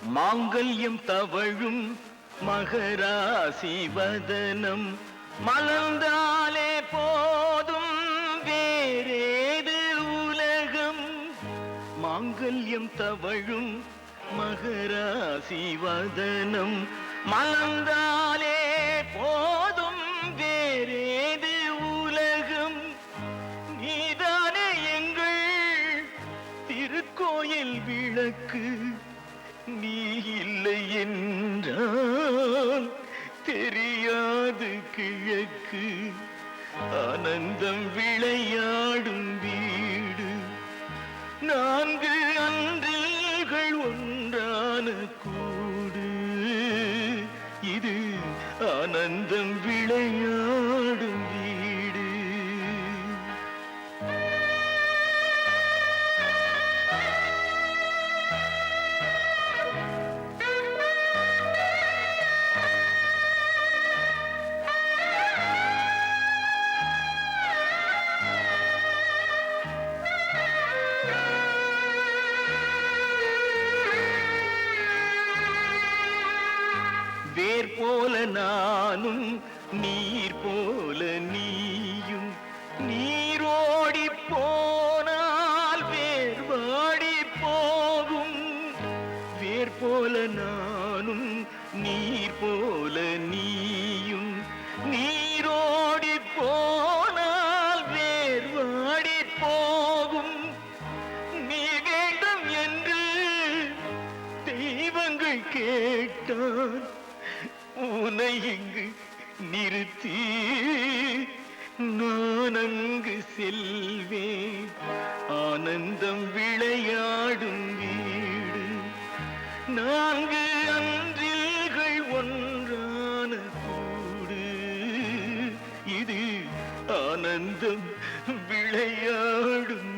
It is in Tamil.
மாங்கல்யம் தவழும் மகராசி வதனம் மலர்ந்தாலே போதும் வேறேது உலகம். மாங்கல்யம் தவழும் மகராசி வதனம் மலர்ந்தாலே போதும் வேறேது உலகம். நீதானே எங்கள் திருக்கோயில் விளக்கு, நீ இல்லை என்றால் தெரியாது கிழக்கு. ஆனந்தம் விளையாடும் வீடு, 4 அன்றில்கள் ஒன்றான கூடு. இது ஆனந்தம் விளையாடும் வீடு. வேர் போல நானும் நீர் போல நீயும், நீரோடி போனால் வேர் வாடி போகும். வேர் போல நானும் நீர் போல நீயும், நீரோடி போனால் வேர் வாடி போகும். நீ வேண்டும் என்று தெய்வங்கள் கேட்டால் உன்னை இங்கு நிறுத்தி நான் அங்கு செல்வேன். ஆனந்தம் விளையாடும் வீடு, 4 அன்றில்கள் ஒன்றான கூடு. இது ஆனந்தம் விளையாடும்